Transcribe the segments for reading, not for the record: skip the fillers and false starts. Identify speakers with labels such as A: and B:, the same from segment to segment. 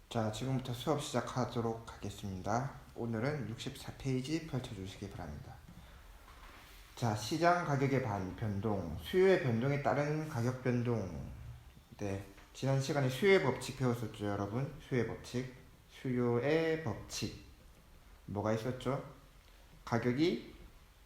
A: 자, 지금부터 수업 시작하도록 하겠습니다. 오늘은 64페이지 펼쳐주시기 바랍니다. 자, 시장 가격의 변동, 수요의 변동에 따른 가격 변동. 네, 지난 시간에 수요의 법칙 배웠었죠, 여러분? 수요의 법칙. 수요의 법칙. 뭐가 있었죠? 가격이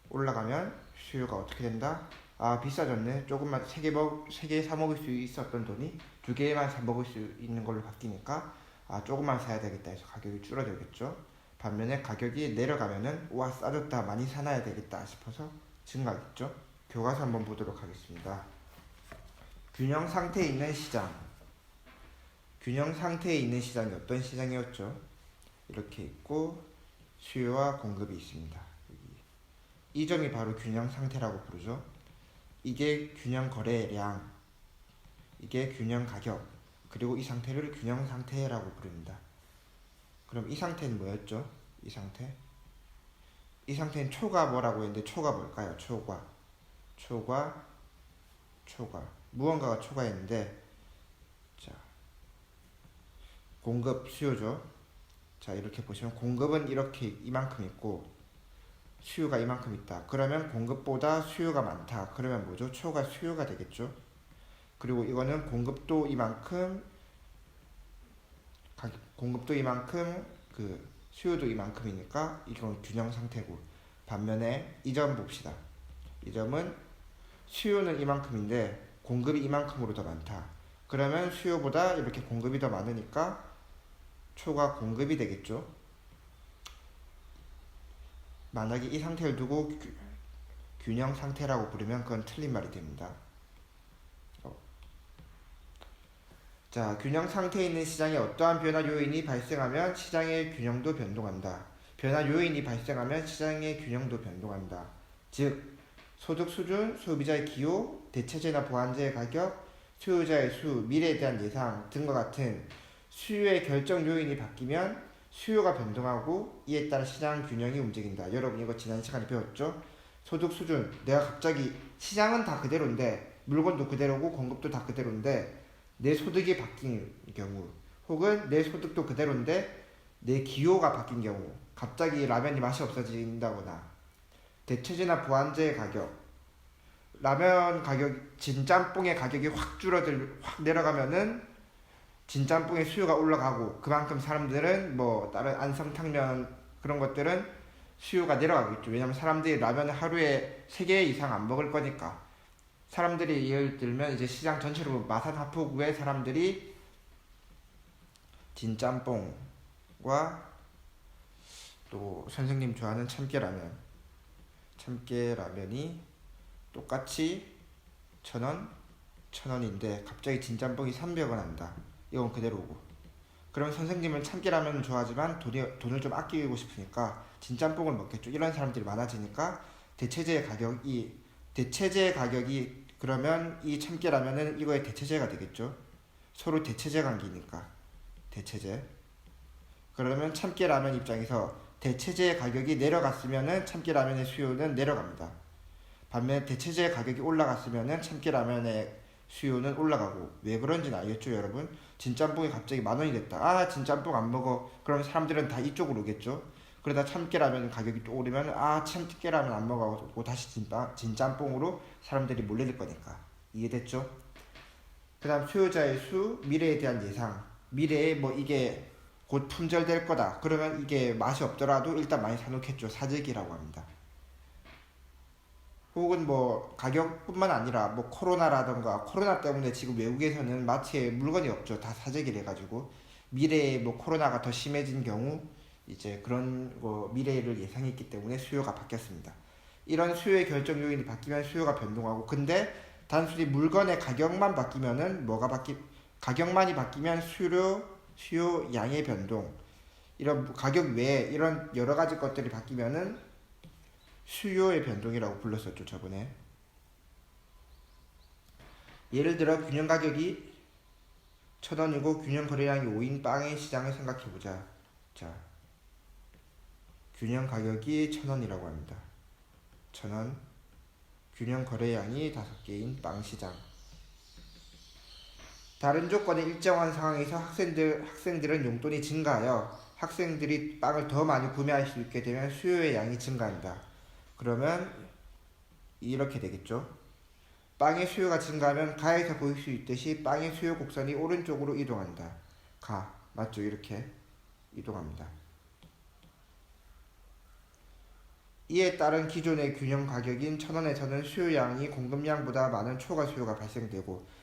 A: 올라가면 수요가 어떻게 된다? 아, 비싸졌네. 조금만 3개 사 먹을 수 있었던 돈이 2개만 사 먹을 수 있는 걸로 바뀌니까 조금만 사야 되겠다 해서 가격이 줄어들겠죠. 반면에 가격이 내려가면은 와, 싸졌다, 많이 사놔야 되겠다 싶어서 증가하겠죠. 교과서 한번 보도록 하겠습니다. 균형 상태에 있는 시장. 균형 상태에 있는 시장이 어떤 시장이었죠? 이렇게 있고 수요와 공급이 있습니다. 이 점이 바로 균형 상태라고 부르죠. 이게 균형 거래량, 이게 균형 가격, 그리고 이 상태를 균형 상태라고 부릅니다. 그럼 이 상태는 뭐였죠? 이 상태? 이 상태는 초가 뭐라고 했는데 초가 뭘까요? 초과. 무언가가 초과했는데, 자, 공급, 수요죠. 자, 이렇게 보시면 공급은 이렇게 이만큼 있고 수요가 이만큼 있다. 그러면 공급보다 수요가 많다. 그러면 뭐죠? 초가 수요가 되겠죠. 그리고 이거는 공급도 이만큼, 그 수요도 이만큼이니까 이건 균형 상태고, 반면에 이 점 봅시다. 이 점은 수요는 이만큼인데 공급이 이만큼으로 더 많다. 그러면 수요보다 이렇게 공급이 더 많으니까 초가 공급이 되겠죠. 만약에 이 상태를 두고 균형 상태라고 부르면 그건 틀린 말이 됩니다. 자, 균형 상태에 있는 시장에 어떠한 변화 요인이 발생하면 시장의 균형도 변동한다. 변화 요인이 발생하면 시장의 균형도 변동한다. 즉, 소득 수준, 소비자의 기호, 대체재나 보완제의 가격, 수요자의 수, 미래에 대한 예상 등과 같은 수요의 결정 요인이 바뀌면 수요가 변동하고 이에 따라 시장 균형이 움직인다. 여러분 이거 지난 시간에 배웠죠? 소득 수준, 내가 갑자기 시장은 다 그대로인데 물건도 그대로고 공급도 다 그대로인데 내 소득이 바뀐 경우, 혹은 내 소득도 그대로인데 내 기호가 바뀐 경우, 갑자기 라면이 맛이 없어진다거나, 대체재나 보완제의 가격, 라면 가격, 진짬뽕의 가격이 확 내려가면은 진짬뽕의 수요가 올라가고, 그만큼 사람들은 뭐 다른 안성탕면 그런 것들은 수요가 내려가겠죠. 왜냐면 사람들이 라면을 하루에 3개 이상 안 먹을 거니까. 사람들이 예를 들면 이제 시장 전체로 마산 하포구의 사람들이 진짬뽕과 또 선생님 좋아하는 참깨라면이 똑같이 1,000원인데 갑자기 진짬뽕이 300원 한다. 이건 그대로고. 그럼 선생님은 참깨라면을 좋아하지만 돈을 좀 아끼고 싶으니까 진짬뽕을 먹겠죠. 이런 사람들이 많아지니까 대체재 가격이 그러면 이 참깨라면은 이거의 대체재가 되겠죠. 서로 대체재 관계니까. 대체재. 그러면 참깨라면 입장에서 대체재 가격이 내려갔으면은 참깨라면의 수요는 내려갑니다. 반면 대체재 가격이 올라갔으면은 참깨라면의 수요는 올라가고. 왜 그런지는 알겠죠, 여러분? 진짬뽕이 갑자기 10,000원이 됐다. 아, 진짬뽕 안 먹어. 그러면 사람들은 다 이쪽으로 오겠죠. 그러다 참깨라면 가격이 또 오르면 참깨라면 안 먹어가지고 다시 진짬뽕으로 사람들이 몰려들 거니까. 이해됐죠? 그 다음 수요자의 수, 미래에 대한 예상. 미래에 뭐 이게 곧 품절될 거다. 그러면 이게 맛이 없더라도 일단 많이 사놓겠죠. 사재기라고 합니다. 혹은 뭐 가격뿐만 아니라 뭐 코로나 때문에 지금 외국에서는 마트에 물건이 없죠. 다 사재기를 해가지고 미래에 뭐 코로나가 더 심해진 경우 이제 그런 미래를 예상했기 때문에 수요가 바뀌었습니다. 이런 수요의 결정 요인이 바뀌면 수요가 변동하고, 근데 단순히 물건의 가격만 바뀌면은 가격만이 바뀌면 수요 양의 변동, 이런 가격 외에 이런 여러 가지 것들이 바뀌면은 수요의 변동이라고 불렀었죠, 저번에. 예를 들어 균형 가격이 1,000원이고 균형 거래량이 5인 빵의 시장을 생각해보자. 자, 균형 가격이 1,000원이라고 합니다. 1,000원. 균형 거래량이 5개인 빵 시장. 다른 조건이 일정한 상황에서 학생들은 용돈이 증가하여 학생들이 빵을 더 많이 구매할 수 있게 되면 수요의 양이 증가한다. 그러면 이렇게 되겠죠. 빵의 수요가 증가하면 가에서 보일 수 있듯이 빵의 수요 곡선이 오른쪽으로 이동한다. 가, 맞죠? 이렇게 이동합니다. 이에 따른 기존의 균형 가격인 1,000원에서는 수요량이 공급량보다 많은 초과 수요가 발생되고,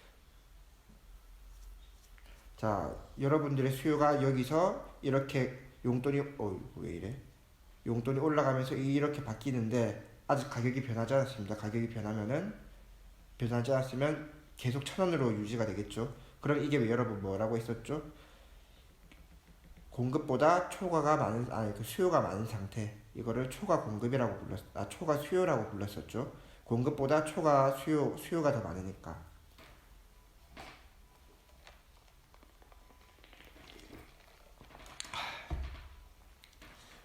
A: 자, 여러분들의 수요가 여기서 이렇게 용돈이 왜 이래? 용돈이 올라가면서 이렇게 바뀌는데 아직 가격이 변하지 않았습니다. 가격이 변하지 않았으면 계속 1,000원으로 유지가 되겠죠. 그럼 이게 여러분 뭐라고 했었죠? 공급보다 그 수요가 많은 상태. 이거를 초과 공급이라고 초과 수요라고 불렀었죠. 공급보다 수요가 더 많으니까.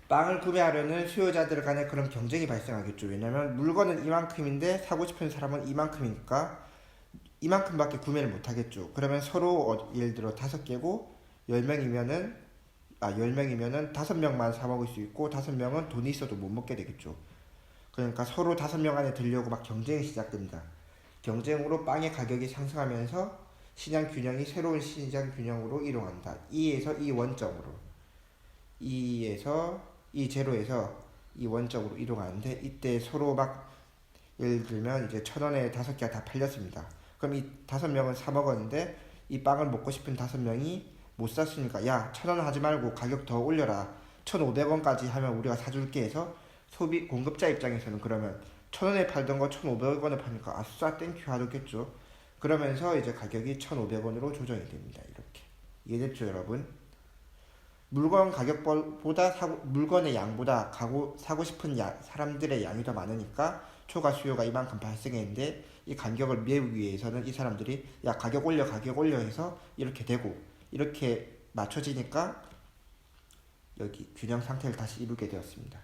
A: 빵을 구매하려는 수요자들 간에 그런 경쟁이 발생하겠죠. 왜냐면 물건은 이만큼인데 사고 싶은 사람은 이만큼이니까 이만큼밖에 구매를 못 하겠죠. 그러면 서로 예를 들어 5개고 10명이면은 5명만 사 먹을 수 있고 5명은 돈이 있어도 못 먹게 되겠죠. 그러니까 서로 5명 안에 들려고 막 경쟁이 시작됩니다. 경쟁으로 빵의 가격이 상승하면서 시장 균형이 새로운 시장 균형으로 이동한다. E에서 이 원점으로, E에서 이 제로에서 이 원점으로 이동하는데, 이때 서로 막 예를 들면 이제 1,000원에 5개가 다 팔렸습니다. 그럼 이 5명은 사 먹었는데 이 빵을 먹고 싶은 5명이 못 샀으니까, 야 1,000원 하지 말고 가격 더 올려라, 1,500원까지 하면 우리가 사줄게 해서 공급자 입장에서는 그러면 1,000원에 팔던 거 1,500원에 파니까 아싸 땡큐 하겠죠. 그러면서 이제 가격이 1,500원으로 조정이 됩니다. 이렇게 이해됐죠 여러분? 물건 가격보다 물건의 양보다 사고 싶은 사람들의 양이 더 많으니까 초과 수요가 이만큼 발생했는데, 이 간격을 메우기 위해서는 이 사람들이 야 가격 올려 해서 이렇게 되고, 이렇게 맞춰지니까 여기 균형 상태를 다시 이루게 되었습니다.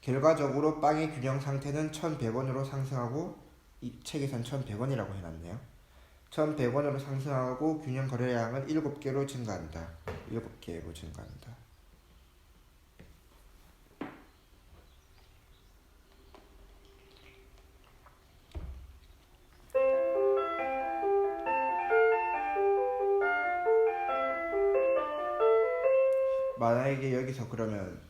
A: 결과적으로 빵의 균형 상태는 1,100원으로 상승하고, 이 책에선 1,100원이라고 해놨네요. 1,100원으로 상승하고 균형 거래량은 7개로 증가한다. 7개로 증가한다. 만약에 여기서 그러면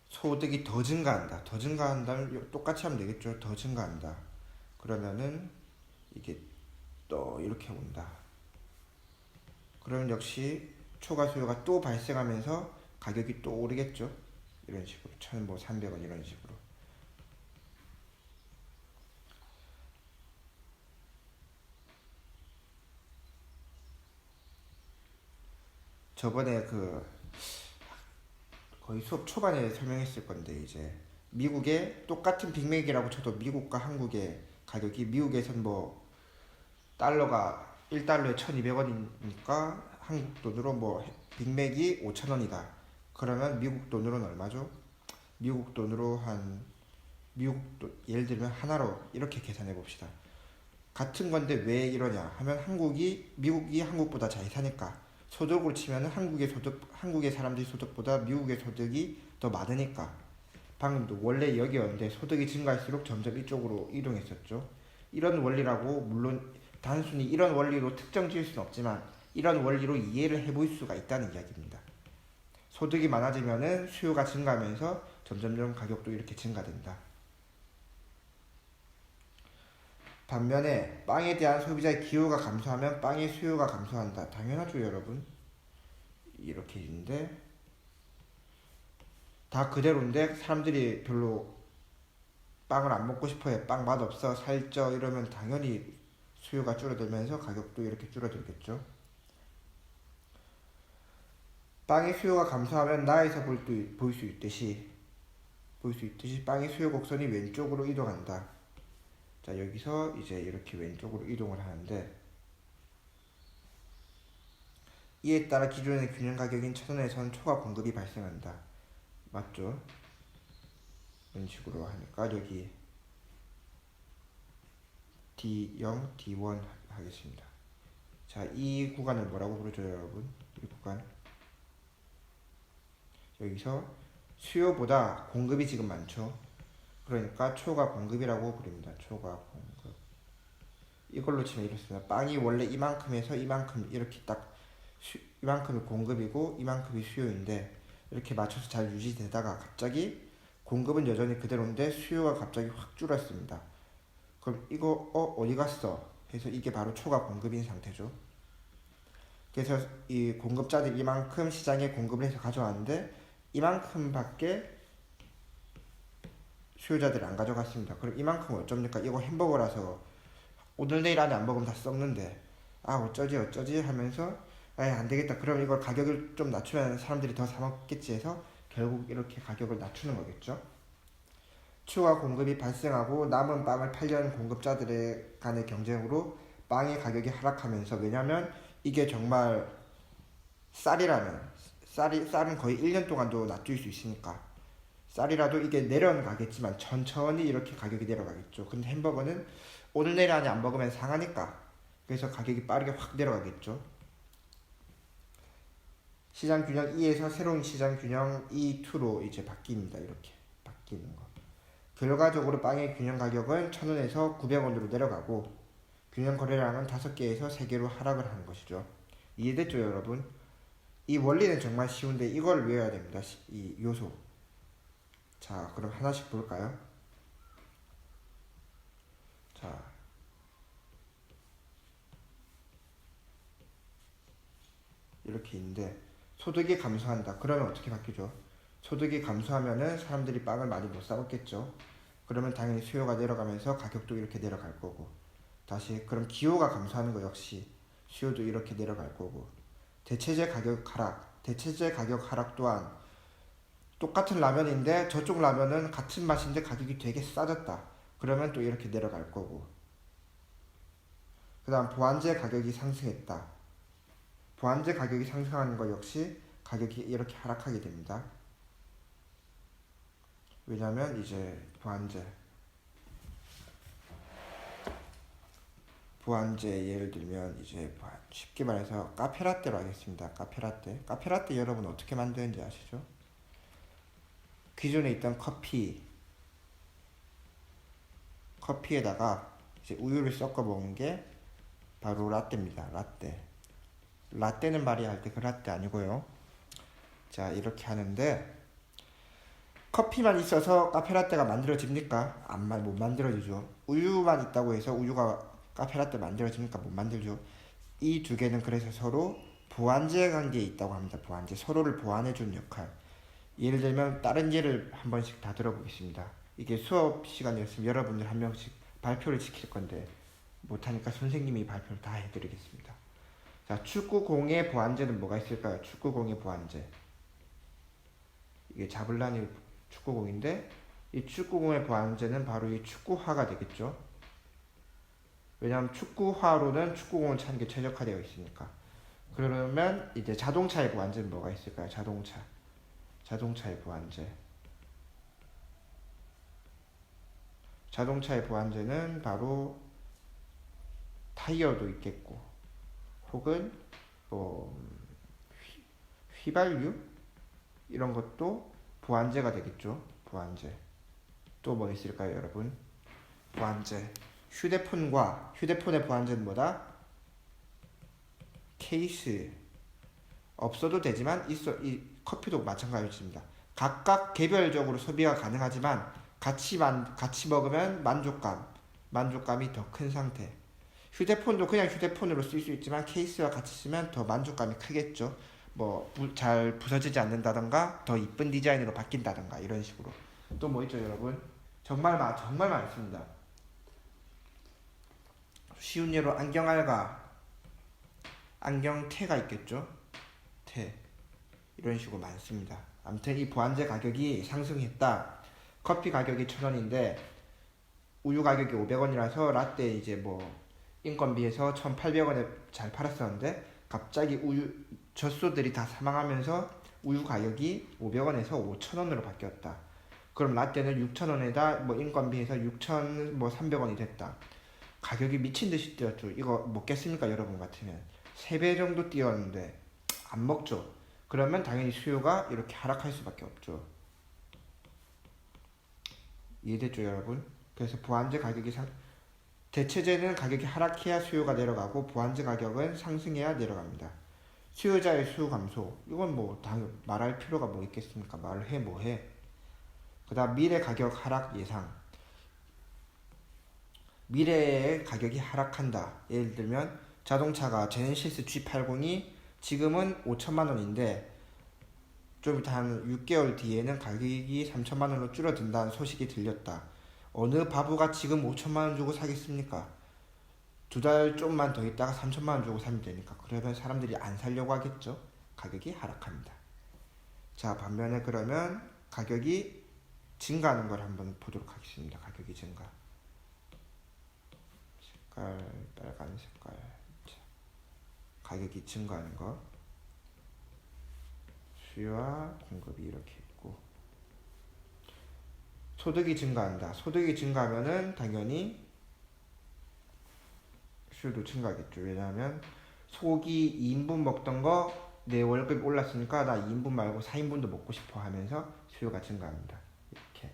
A: 소득이 더 증가한다. 더 증가한다면 똑같이 하면 되겠죠. 더 증가한다. 그러면은 이게 또 이렇게 온다. 그러면 역시 초과 수요가 또 발생하면서 가격이 또 오르겠죠. 이런 식으로 1,300원 이런 식으로. 저번에 거의 수업 초반에 설명했을 건데, 이제 미국의 똑같은 빅맥이라고 쳐도 미국과 한국의 가격이, 미국에선 달러가 1달러에 1,200원이니까 한국 돈으로 빅맥이 5,000원이다. 그러면 미국 돈으로는 얼마죠? 예를 들면 하나로 이렇게 계산해 봅시다. 같은 건데 왜 이러냐 하면 미국이 한국보다 잘 사니까. 소득으로 치면은 한국의 사람들이 소득보다 미국의 소득이 더 많으니까. 방금도 원래 여기였는데 소득이 증가할수록 점점 이쪽으로 이동했었죠. 이런 원리라고, 물론 단순히 이런 원리로 특정 지을 수는 없지만 이런 원리로 이해를 해볼 수가 있다는 이야기입니다. 소득이 많아지면은 수요가 증가하면서 점점점 가격도 이렇게 증가된다. 반면에 빵에 대한 소비자의 기호가 감소하면 빵의 수요가 감소한다. 당연하죠 여러분. 이렇게 있는데 다 그대로인데 사람들이 별로 빵을 안 먹고 싶어해. 빵 맛없어, 살쪄 이러면 당연히 수요가 줄어들면서 가격도 이렇게 줄어들겠죠. 빵의 수요가 감소하면 나에서 볼 수 있듯이 빵의 수요 곡선이 왼쪽으로 이동한다. 자, 여기서 이제 이렇게 왼쪽으로 이동을 하는데, 이에 따라 기존의 균형 가격인 1,000원에선 초과 공급이 발생한다. 맞죠? 이런 식으로 하니까 여기 D0, D1 하겠습니다. 자, 이 구간을 뭐라고 부르죠, 여러분? 이 구간. 여기서 수요보다 공급이 지금 많죠. 그러니까 초과 공급이라고 부릅니다. 초과 공급. 이걸로 치면 이렇습니다. 빵이 원래 이만큼에서 이만큼 이렇게 딱 이만큼이 공급이고 이만큼이 수요인데 이렇게 맞춰서 잘 유지되다가 갑자기 공급은 여전히 그대로인데 수요가 갑자기 확 줄었습니다. 그럼 이거 어디 갔어? 해서 이게 바로 초과 공급인 상태죠. 그래서 이 공급자들이 이만큼 시장에 공급을 해서 가져왔는데 이만큼밖에 수요자들이 안 가져갔습니다. 그럼 이만큼 어쩝니까? 이거 햄버거라서 오늘 내일 안에 안 먹으면 다 썩는데 어쩌지 하면서 안 되겠다. 그럼 이걸 가격을 좀 낮추면 사람들이 더 사 먹겠지 해서 결국 이렇게 가격을 낮추는 거겠죠. 추가 공급이 발생하고 남은 빵을 팔려는 공급자들의 간의 경쟁으로 빵의 가격이 하락하면서, 왜냐면 이게 정말 쌀은 거의 1년 동안도 놔둘 수 있으니까 쌀이라도 이게 내려가겠지만 천천히 이렇게 가격이 내려가겠죠. 근데 햄버거는 오늘 내일 안에 안 먹으면 상하니까 그래서 가격이 빠르게 확 내려가겠죠. 시장 균형 E에서 새로운 시장 균형 E2로 이제 바뀝니다. 이렇게 바뀌는 거. 결과적으로 빵의 균형 가격은 1,000원에서 900원으로 내려가고 균형 거래량은 5개에서 3개로 하락을 하는 것이죠. 이해됐죠, 여러분? 이 원리는 정말 쉬운데 이걸 외워야 됩니다. 이 요소. 자, 그럼 하나씩 볼까요? 자, 이렇게 있는데 소득이 감소한다. 그러면 어떻게 바뀌죠? 소득이 감소하면은 사람들이 빵을 많이 못 사 먹겠죠. 그러면 당연히 수요가 내려가면서 가격도 이렇게 내려갈 거고, 다시 그럼 기호가 감소하는 거 역시 수요도 이렇게 내려갈 거고, 대체재 가격 하락 또한 똑같은 라면인데 저쪽 라면은 같은 맛인데 가격이 되게 싸졌다. 그러면 또 이렇게 내려갈 거고, 그 다음 보완제 가격이 상승했다. 보완제 가격이 상승하는 것 역시 가격이 이렇게 하락하게 됩니다. 왜냐면 이제 보완제 예를 들면 이제 쉽게 말해서 카페라떼로 하겠습니다. 카페라떼 여러분 어떻게 만드는지 아시죠? 기존에 있던 커피에다가 이제 우유를 섞어 먹는 게 바로 라떼입니다. 라떼는 말이야 할 때 그 라떼 아니고요. 자, 이렇게 하는데 커피만 있어서 카페라떼가 만들어집니까? 못 만들어지죠. 우유만 있다고 해서 우유가 카페라떼 만들어집니까? 못 만들죠. 이 두 개는 그래서 서로 보완제 관계에 있다고 합니다. 보완제, 서로를 보완해주는 역할. 예를 들면 다른 예를 한 번씩 다 들어보겠습니다. 이게 수업 시간이었으면 여러분들 한 명씩 발표를 시킬 건데 못하니까 선생님이 발표를 다 해드리겠습니다. 자, 축구공의 보완제는 뭐가 있을까요? 축구공의 보완제. 이게 자블라니 축구공인데 이 축구공의 보완제는 바로 이 축구화가 되겠죠. 왜냐하면 축구화로는 축구공을 차는 게 최적화되어 있으니까. 그러면 이제 자동차의 보완제는 뭐가 있을까요? 자동차의 보완제. 자동차의 보완제는 바로 타이어도 있겠고, 혹은 뭐 휘발유 이런 것도 보완제가 되겠죠. 보완제. 또 뭐 있을까요, 여러분? 보완제. 휴대폰의 보완제는 뭐다? 케이스. 없어도 되지만 이 커피도 마찬가지입니다. 각각 개별적으로 소비가 가능하지만 같이 먹으면 만족감이 더 큰 상태. 휴대폰도 그냥 휴대폰으로 쓸 수 있지만 케이스와 같이 쓰면 더 만족감이 크겠죠. 뭐 잘 부서지지 않는다던가 더 이쁜 디자인으로 바뀐다던가 이런 식으로. 또 뭐 있죠, 여러분? 정말 많습니다. 쉬운 예로 안경테가 있겠죠. 이런 식으로 많습니다. 아무튼 이 보완제 가격이 상승했다. 커피 가격이 1,000원인데 우유 가격이 500원이라서 라떼 이제 뭐 인건비에서 1,800원에 잘 팔았었는데 갑자기 젖소들이 다 사망하면서 우유 가격이 500원에서 5,000원으로 바뀌었다. 그럼 라떼는 6,000원에다 뭐 인건비에서 6,300원이 됐다. 가격이 미친 듯이 뛰었죠. 이거 먹겠습니까? 여러분 같으면 3배 정도 뛰었는데 안 먹죠. 그러면 당연히 수요가 이렇게 하락할 수밖에 없죠. 이해됐죠, 여러분? 그래서 부안제 가격이 대체제는 가격이 하락해야 수요가 내려가고 부안제 가격은 상승해야 내려갑니다. 수요자의 수 감소, 이건 뭐 말할 필요가 뭐 있겠습니까? 말을 해 뭐해. 그 다음 미래 가격 하락 예상. 미래의 가격이 하락한다. 예를 들면 자동차가 제네시스 G80이 지금은 5천만 원인데 좀 이따 한 6개월 뒤에는 가격이 3천만 원으로 줄어든다는 소식이 들렸다. 어느 바보가 지금 5천만 원 주고 사겠습니까? 2달 좀만 더 있다가 3천만 원 주고 사면 되니까. 그러면 사람들이 안 사려고 하겠죠. 가격이 하락합니다. 자, 반면에 그러면 가격이 증가하는 걸 한번 보도록 하겠습니다. 가격이 증가. 색깔, 빨간 색깔. 자, 가격이 증가하는 거. 수요와 공급이 이렇게 있고. 소득이 증가한다. 소득이 증가하면은 당연히 수요도 증가하겠죠. 왜냐하면 소고기 2인분 먹던 거 내 월급 올랐으니까 나 2인분 말고 4인분도 먹고 싶어 하면서 수요가 증가합니다. 이렇게.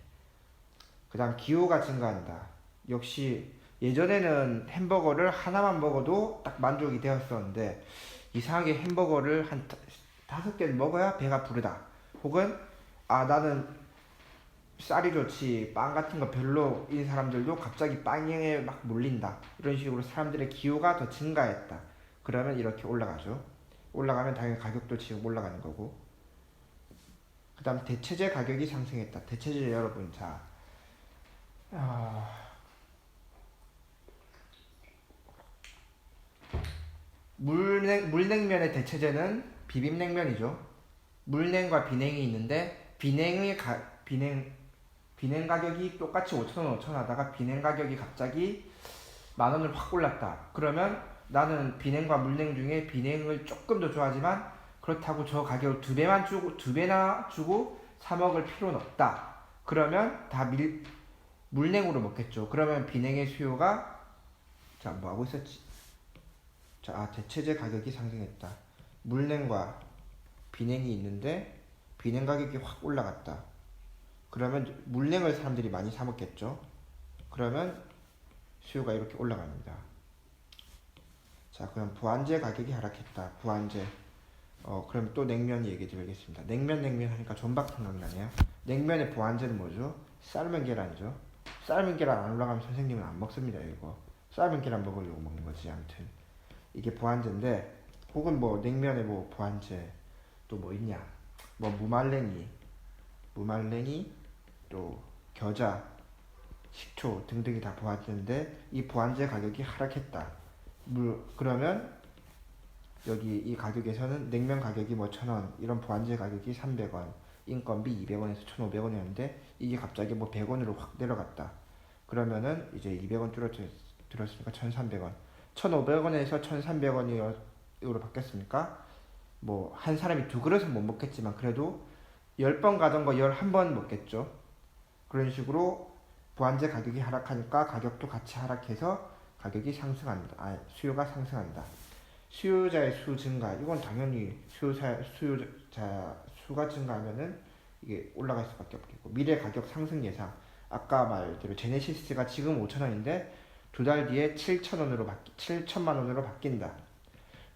A: 그 다음 기호가 증가한다. 역시 예전에는 햄버거를 하나만 먹어도 딱 만족이 되었었는데 이상하게 햄버거를 한 5개는 먹어야 배가 부르다. 혹은 나는 쌀이 좋지 빵 같은 거 별로인 사람들도 갑자기 빵에 막 몰린다. 이런 식으로 사람들의 기호가 더 증가했다. 그러면 이렇게 올라가죠. 올라가면 당연히 가격도 지금 올라가는 거고. 그 다음 대체재 가격이 상승했다. 대체재 여러분, 자 물냉면의 대체재는 비빔냉면이죠. 물냉과 비냉이 있는데 비냉 가격이 똑같이 5,000원 5,000원 하다가 비냉 가격이 갑자기 10,000원을 확 올랐다. 그러면 나는 비냉과 물냉 중에 비냉을 조금 더 좋아하지만 그렇다고 저 가격을 2배나 주고 사 먹을 필요는 없다. 그러면 다 물냉으로 먹겠죠. 그러면 비냉의 수요가 자, 뭐 하고 있었지? 자, 대체재 가격이 상승했다. 물냉과 비냉이 있는데 비냉 가격이 확 올라갔다. 그러면 물냉을 사람들이 많이 사 먹겠죠. 그러면 수요가 이렇게 올라갑니다. 자, 그럼 부안제 가격이 하락했다. 부안제. 그럼 또 냉면 얘기 드리겠습니다. 냉면 하니까 존박 생각나네요. 냉면의 부안제는 뭐죠? 삶은 계란이죠. 삶은 계란 안 올라가면 선생님은 안 먹습니다. 이거 삶은 계란 먹으려고 먹는 거지. 아무튼 이게 부안제인데, 혹은 뭐 냉면에 뭐 부안제 또 뭐 있냐? 뭐 무말랭이 또 겨자, 식초 등등이 다 부안제인데 이 부안제 가격이 하락했다. 그러면 여기 이 가격에서는 냉면 가격이 뭐 1,000원, 이런 부안제 가격이 300원, 인건비 200원에서 1,500원이었는데 이게 갑자기 뭐 100원으로 확 내려갔다. 그러면은 이제 200원 줄었으니까 1,300원, 1,500원에서 1,300원으로 바뀌었으니까 뭐 한 사람이 2그릇은 못 먹겠지만 그래도 10번 가던 거 11번 먹겠죠. 그런 식으로 부안제 가격이 하락하니까 가격도 같이 하락해서 가격이 상승한다. 수요가 상승한다. 수요자의 수 증가. 이건 당연히 수요자 수가 증가하면은 이게 올라갈 수밖에 없겠고. 미래 가격 상승 예상. 아까 말대로 제네시스가 지금 5,000원인데 2달 뒤에 7천만 원으로 바뀐다.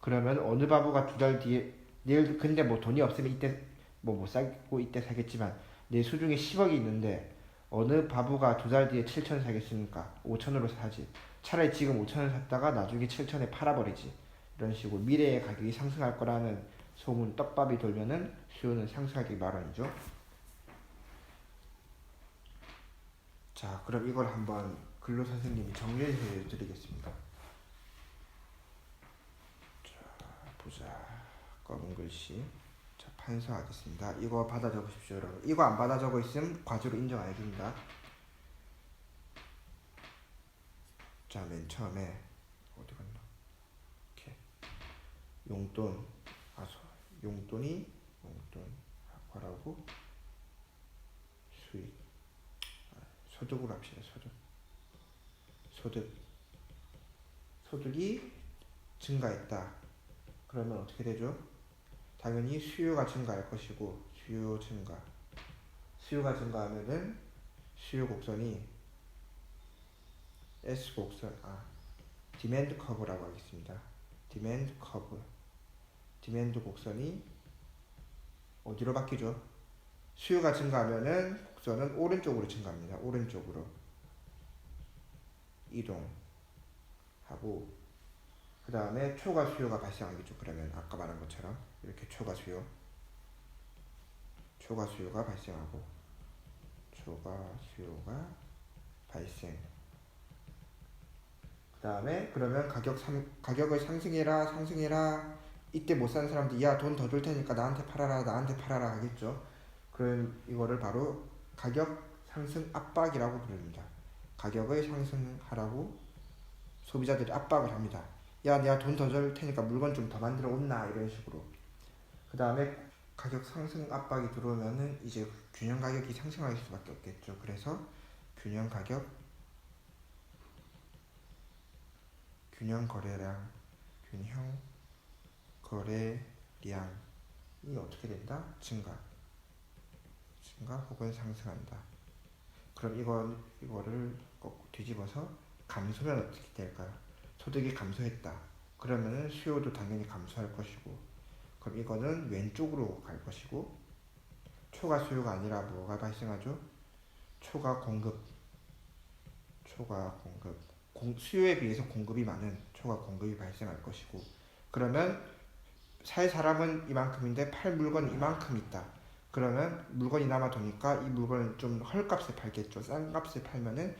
A: 그러면 어느 바보가 2달 뒤에 내일 근데 뭐 돈이 없으면 이때 뭐 못 사고 이때 사겠지만 내 수중에 10억이 있는데 어느 바보가 2달 뒤에 7천 사겠습니까? 5천으로 사지. 차라리 지금 5천원 샀다가 나중에 7천에 팔아버리지. 이런 식으로 미래의 가격이 상승할 거라는 소문 떡밥이 돌면은 수요는 상승하기 마련이죠. 자, 그럼 이걸 한번 근로 선생님이 정리해서 드리겠습니다. 자, 보자. 검은 글씨. 자, 판서하겠습니다. 이거 받아 적으십시오, 여러분. 이거 안 받아 적어 있으면 과제로 인정 안 해줍니다. 자, 맨 처음에 어디 갔나? 이렇게 용돈, 용돈 학과라고 수익, 소득으로 합시다. 소득 소득이 증가했다. 그러면 어떻게 되죠? 당연히 수요가 증가할 것이고 수요가 증가하면은 수요 곡선이 S 곡선 디맨드 커브라고 하겠습니다. 디맨드 곡선이 어디로 바뀌죠? 수요가 증가하면은 곡선은 오른쪽으로 증가합니다. 오른쪽으로 이동하고 그 다음에 초과 수요가 발생하겠죠. 그러면 아까 말한 것처럼 이렇게 초과 수요가 발생하고 발생. 그 다음에 그러면 가격을 상승해라. 이때 못 사는 사람들 야 돈 더 줄 테니까 나한테 팔아라 하겠죠. 그럼 이거를 바로 가격 상승 압박이라고 부릅니다. 가격을 상승하라고 소비자들이 압박을 합니다. 야 내가 돈 더 줄 테니까 물건 좀 더 만들어 온나 이런 식으로. 그 다음에 가격 상승 압박이 들어오면은 이제 균형 가격이 상승할 수밖에 없겠죠. 그래서 균형 거래량이 어떻게 된다? 증가 혹은 상승한다. 그럼 이거를 꼭 뒤집어서 감소면 어떻게 될까요? 소득이 감소했다. 그러면은 수요도 당연히 감소할 것이고, 그럼 이거는 왼쪽으로 갈 것이고, 초과 수요가 아니라 뭐가 발생하죠? 초과 공급. 수요에 비해서 공급이 많은 초과 공급이 발생할 것이고, 그러면 살 사람은 이만큼인데 팔 물건이 이만큼 있다. 그러면 물건이 남아 도니까 이 물건을 좀 헐값에 팔겠죠. 싼 값에 팔면은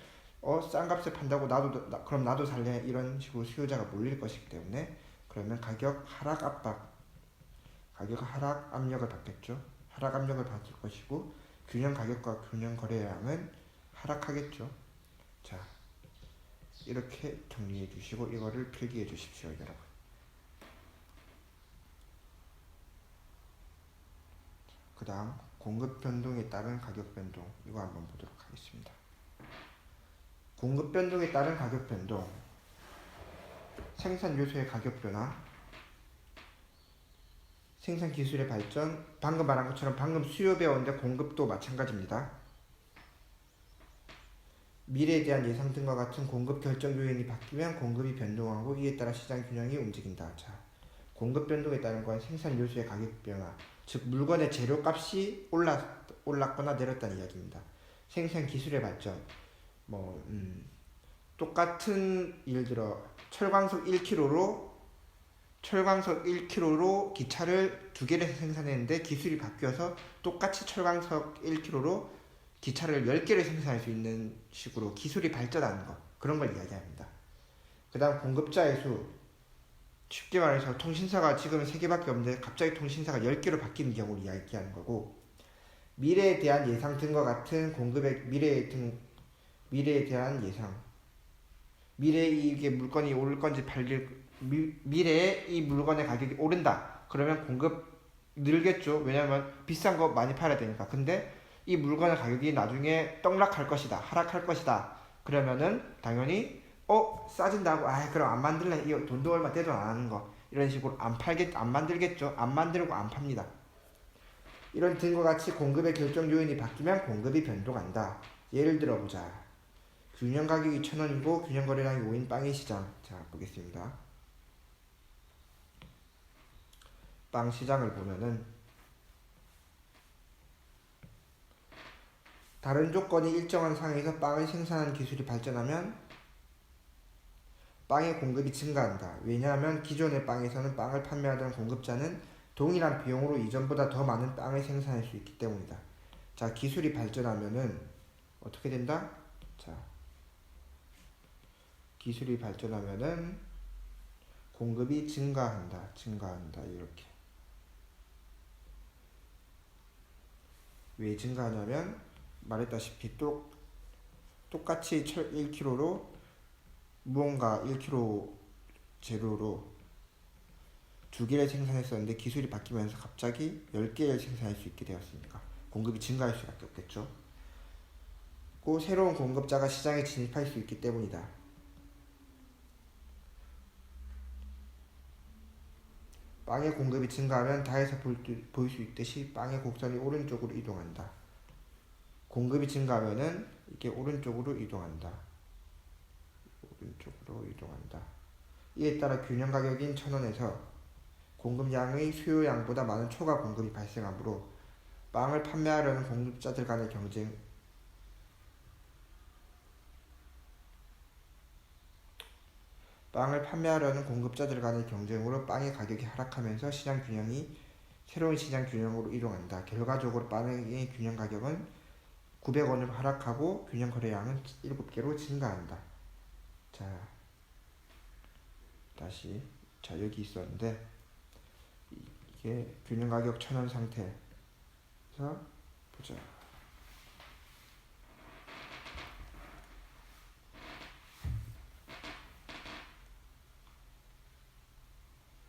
A: 싼 값에 판다고 그럼 나도 살래 이런 식으로 수요자가 몰릴 것이기 때문에 그러면 가격 하락 압력을 받겠죠. 하락 압력을 받을 것이고 균형 가격과 균형 거래량은 하락하겠죠. 자, 이렇게 정리해 주시고 이거를 필기해 주십시오, 여러분. 그 다음 공급 변동에 따른 가격 변동, 이거 한번 보도록 하겠습니다. 공급 변동에 따른 가격 변동, 생산 요소의 가격 변화, 생산 기술의 발전, 방금 말한 것처럼 방금 수요 배웠는데 공급도 마찬가지입니다. 미래에 대한 예상 등과 같은 공급 결정 요인이 바뀌면 공급이 변동하고 이에 따라 시장 균형이 움직인다. 자, 공급 변동에 따른 건 생산 요소의 가격 변화, 즉 물건의 재료값이 올랐거나 내렸다는 이야기입니다. 생산 기술의 발전, 똑같은 예를 들어 철광석 1kg로 기차를 2개를 생산했는데 기술이 바뀌어서 똑같이 철광석 1kg로 기차를 10개를 생산할 수 있는 식으로 기술이 발전하는 것, 그런 걸 이야기합니다. 그 다음 공급자의 수, 쉽게 말해서 통신사가 지금 3개밖에 없는데 갑자기 통신사가 10개로 바뀌는 경우를 이야기하는 거고, 미래에 대한 예상 등과 같은 공급의 미래에 대한 예상, 미래에 이게 물건이 오를 건지 미래에 이 물건의 가격이 오른다. 그러면 공급 늘겠죠. 왜냐하면 비싼 거 많이 팔아야 되니까. 근데 이 물건의 가격이 나중에 떡락할 것이다, 하락할 것이다. 그러면은 당연히 싸진다고 그럼 안 만들래. 이 돈도 얼마 되도 안 하는 거 이런 식으로 안 만들겠죠. 안 만들고 안 팝니다. 이런 등과 같이 공급의 결정 요인이 바뀌면 공급이 변동한다. 예를 들어보자. 균형 가격이 1,000원이고 균형 거래량이 5인 빵의 시장. 자, 보겠습니다. 빵 시장을 보면은 다른 조건이 일정한 상황에서 빵을 생산하는 기술이 발전하면 빵의 공급이 증가한다. 왜냐하면 기존의 빵에서는 빵을 판매하던 공급자는 동일한 비용으로 이전보다 더 많은 빵을 생산할 수 있기 때문이다. 자, 기술이 발전하면은 어떻게 된다? 자, 기술이 발전하면은 공급이 증가한다. 이렇게. 왜 증가하냐면 말했다시피 똑같이 철 1kg로 무언가 1kg 재료로 2개를 생산했었는데 기술이 바뀌면서 갑자기 10개를 생산할 수 있게 되었으니까 공급이 증가할 수밖에 없겠죠. 그 새로운 공급자가 시장에 진입할 수 있기 때문이다. 빵의 공급이 증가하면 다에서 보일 수 있듯이 빵의 곡선이 오른쪽으로 이동한다. 공급이 증가하면은 이게 오른쪽으로 이동한다. 오른쪽으로 이동한다. 이에 따라 균형 가격인 1,000원에서 공급량의 수요량보다 많은 초과 공급이 발생하므로 빵을 판매하려는 공급자들 간의 경쟁으로 빵의 가격이 하락하면서 새로운 시장 균형으로 이동한다. 결과적으로 빵의 균형 가격은 900원으로 하락하고 균형 거래량은 7개로 증가한다. 여기 있었는데 이게 균형 가격 1,000원 상태에서 보자.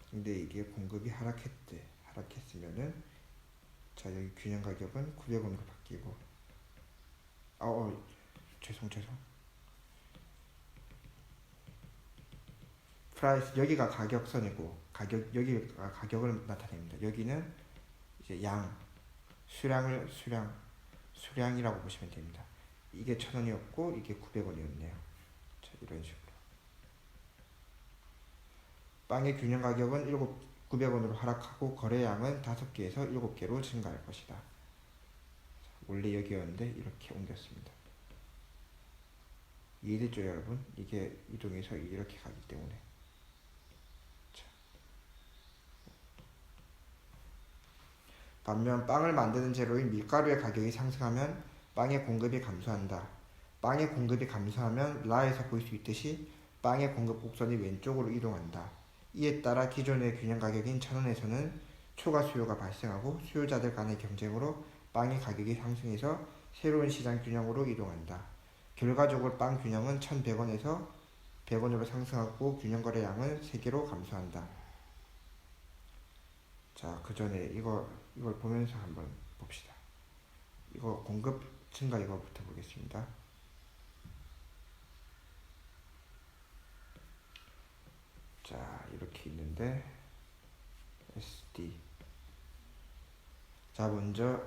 A: 근데 이게 공급이 하락했으면은 여기 균형 가격은 900원으로 바뀌고 죄송 프라이스 여기가 가격선이고 여기가 가격을 나타냅니다. 여기는 이제 수량이라고 보시면 됩니다. 이게 1,000원이었고 이게 900원이었네요. 이런 식으로 빵의 균형 가격은 900원으로 하락하고 거래량은 5개에서 7개로 증가할 것이다. 원래 여기였는데 이렇게 옮겼습니다. 이해됐죠 여러분? 이게 이동해서 이렇게 가기 때문에. 반면 빵을 만드는 재료인 밀가루의 가격이 상승하면 빵의 공급이 감소한다. 빵의 공급이 감소하면 라에서 볼 수 있듯이 빵의 공급 곡선이 왼쪽으로 이동한다. 이에 따라 기존의 균형 가격인 1,000원에서는 초과 수요가 발생하고 수요자들 간의 경쟁으로 빵의 가격이 상승해서 새로운 시장 균형으로 이동한다. 결과적으로 빵 균형은 1,100원에서 100원으로 상승하고 균형 거래량은 3개로 감소한다. 그 전에 이걸 보면서 한번 봅시다. 이거 공급 증가 이거부터 보겠습니다. 이렇게 있는데 SD. 먼저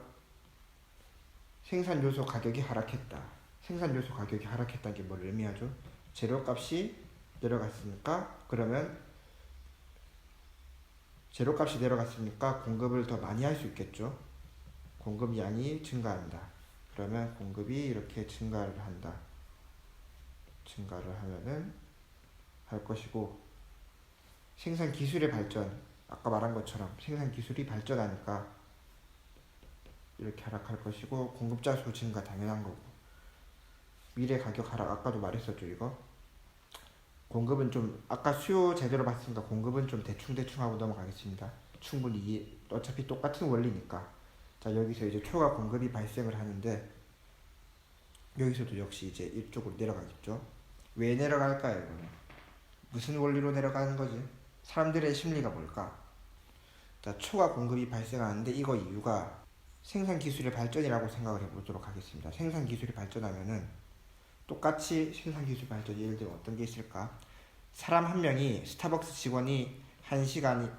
A: 생산 요소 가격이 하락했다. 생산 요소 가격이 하락했다는 게 뭘 의미하죠? 재료값이 내려갔으니까 공급을 더 많이 할 수 있겠죠. 공급량이 증가한다. 그러면 공급이 이렇게 증가를 하면은 할 것이고, 생산 기술의 발전, 아까 말한 것처럼 생산 기술이 발전하니까 이렇게 하락할 것이고, 공급자 수 증가 당연한 거고, 미래 가격 하락 아까도 말했었죠. 이거 공급은 좀 아까 수요 제대로 봤으니까 공급은 좀 대충 하고 넘어가겠습니다. 충분히 어차피 똑같은 원리니까. 여기서 이제 초과 공급이 발생을 하는데 여기서도 역시 이제 이쪽으로 내려가겠죠. 왜 내려갈까요? 이거는 무슨 원리로 내려가는 거지? 사람들의 심리가 뭘까? 초과 공급이 발생하는데 이거 이유가 생산 기술의 발전이라고 생각을 해보도록 하겠습니다. 생산 기술이 발전하면은 똑같이 생산 기술 발전, 예를 들어 어떤 게 있을까? 사람 한 명이, 스타벅스 직원이 한 시간에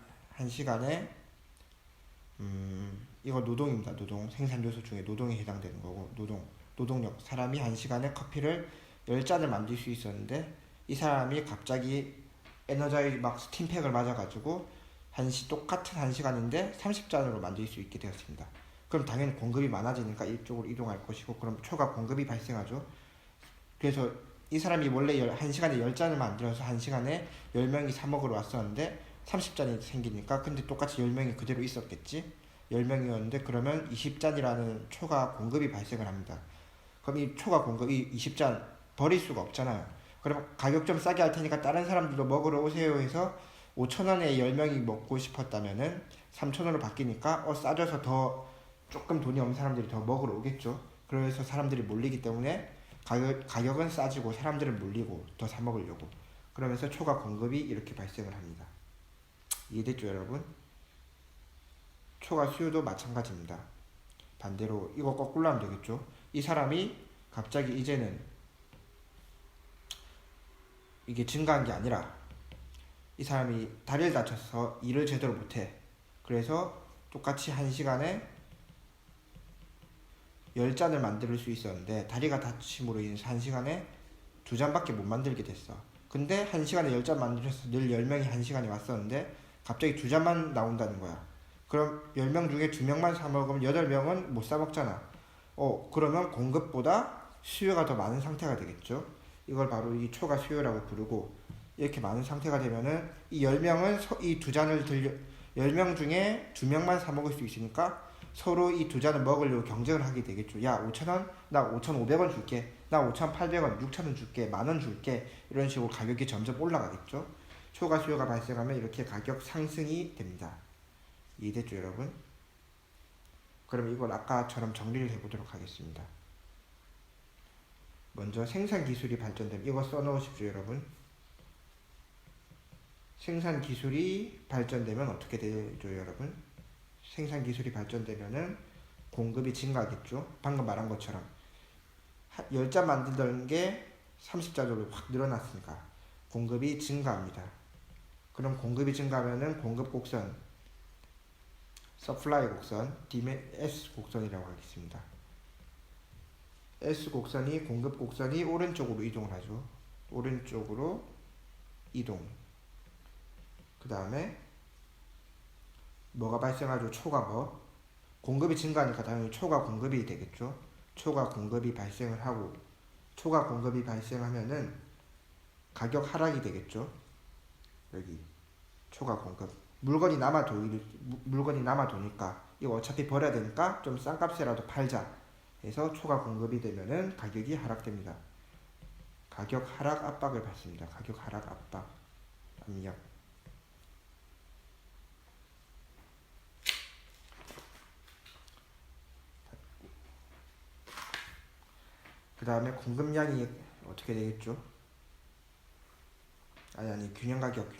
A: 이거 노동입니다. 노동, 생산 요소 중에 노동에 해당되는 거고, 노동력. 사람이 한 시간에 커피를 10잔을 만들 수 있었는데 이 사람이 갑자기 에너자이 막 스팀팩을 맞아가지고 똑같은 한 시간인데 30잔으로 만들 수 있게 되었습니다. 그럼 당연히 공급이 많아지니까 이쪽으로 이동할 것이고, 그럼 초과 공급이 발생하죠. 그래서 이 사람이 원래 1시간에 10잔을 만들어서 1시간에 10명이 사 먹으러 왔었는데 30잔이 생기니까, 근데 똑같이 10명이 그대로 있었겠지. 10명이었는데 그러면 20잔이라는 초과 공급이 발생을 합니다. 그럼 이 초과 공급이 20잔 버릴 수가 없잖아요. 그럼 가격 좀 싸게 할 테니까 다른 사람들도 먹으러 오세요 해서 5,000원에 10명이 먹고 싶었다면은 3,000원으로 바뀌니까 싸져서 더 조금 돈이 없는 사람들이 더 먹으러 오겠죠. 그래서 사람들이 몰리기 때문에 가격은 싸지고 사람들은 몰리고 더 사 먹으려고, 그러면서 초과 공급이 이렇게 발생을 합니다. 이해됐죠 여러분? 초과 수요도 마찬가지입니다. 반대로 이거 거꾸로 하면 되겠죠. 이 사람이 갑자기 이제는 이게 증가한 게 아니라 이 사람이 다리를 다쳐서 일을 제대로 못해. 그래서 똑같이 1시간에 10잔을 만들 수 있었는데 다리가 다침으로 인해서 1시간에 2잔밖에 못 만들게 됐어. 근데 1시간에 10잔 만들어서 늘 10명이 1시간에 왔었는데 갑자기 2잔만 나온다는 거야. 그럼 10명 중에 2명만 사 먹으면 8명은 못 사 먹잖아. 그러면 공급보다 수요가 더 많은 상태가 되겠죠. 이걸 바로 이 초과 수요라고 부르고, 이렇게 많은 상태가 되면은 이 10명은 이 2잔을 10명 중에 2명만 사 먹을 수 있으니까 서로 이 2잔을 먹으려고 경쟁을 하게 되겠죠. 야, 5,000원? 나 5,500원 줄게. 나 5,800원, 6,000원 줄게. 10,000원 줄게. 이런 식으로 가격이 점점 올라가겠죠. 초과 수요가 발생하면 이렇게 가격 상승이 됩니다. 이해됐죠, 여러분? 그럼 이걸 아까처럼 정리를 해보도록 하겠습니다. 먼저 생산 기술이 발전되면 이거 써놓으십시오, 여러분. 생산 기술이 발전되면 어떻게 되죠, 여러분? 생산 기술이 발전되면은 공급이 증가하겠죠. 방금 말한 것처럼 10잔 만들던 게 30잔으로 확 늘어났으니까 공급이 증가합니다. 그럼 공급이 증가하면은 공급 곡선, 서플라이 곡선, S 곡선이라고 하겠습니다. S 곡선이 공급 곡선이 오른쪽으로 이동을 하죠. 오른쪽으로 이동. 그 다음에 뭐가 발생하죠? 초과 뭐? 공급이 증가하니까 당연히 초과 공급이 되겠죠. 초과 공급이 발생을 하고, 초과 공급이 발생하면은 가격 하락이 되겠죠. 여기 초과 공급. 물건이 남아 도니까 이거 어차피 버려야 되니까 좀 싼 값이라도 팔자 해서 초과 공급이 되면은 가격이 하락됩니다. 가격 하락 압박을 받습니다. 가격 하락 압박, 압력. 그 다음에 공급량이 어떻게 되겠죠? 균형 가격은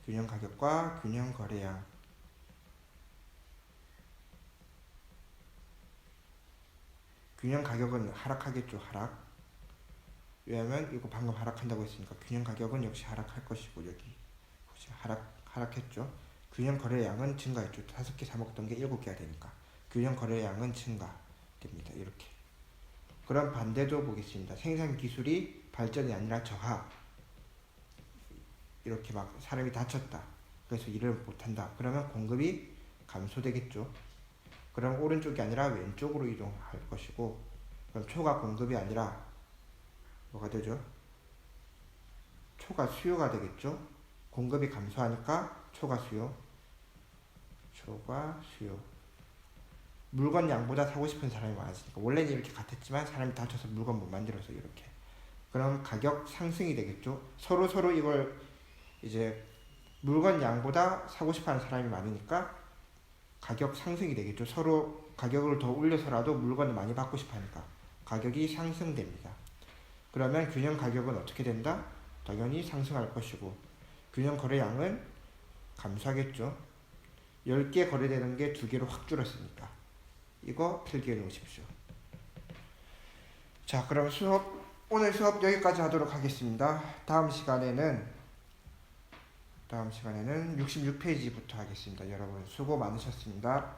A: 균형 가격과 균형 거래량. 균형 가격은 하락하겠죠, 하락. 왜냐면 이거 방금 하락한다고 했으니까 균형 가격은 역시 하락할 것이고, 여기 혹시 하락했죠. 균형 거래량은 증가했죠. 5개 사 먹던 게 7개가 되니까 균형 거래량은 증가됩니다. 이렇게. 그럼 반대도 보겠습니다. 생산 기술이 발전이 아니라 저하. 이렇게 막 사람이 다쳤다. 그래서 일을 못한다. 그러면 공급이 감소되겠죠. 그럼 오른쪽이 아니라 왼쪽으로 이동할 것이고, 그럼 초과 공급이 아니라 뭐가 되죠? 초과 수요가 되겠죠. 공급이 감소하니까 초과 수요. 물건 양보다 사고 싶은 사람이 많아지니까, 원래는 이렇게 같았지만 사람이 다쳐서 물건 못 만들어서 이렇게. 그럼 가격 상승이 되겠죠. 서로 이걸 이제 물건 양보다 사고 싶어하는 사람이 많으니까 가격 상승이 되겠죠. 서로 가격을 더 올려서라도 물건을 많이 받고 싶어하니까 가격이 상승됩니다. 그러면 균형 가격은 어떻게 된다? 당연히 상승할 것이고, 균형 거래량은 감소하겠죠. 10개 거래되는 게 2개로 확 줄었으니까 이거 필기해 놓으십시오. 자, 그럼 오늘 수업 여기까지 하도록 하겠습니다. 다음 시간에는 66페이지부터 하겠습니다. 여러분 수고 많으셨습니다.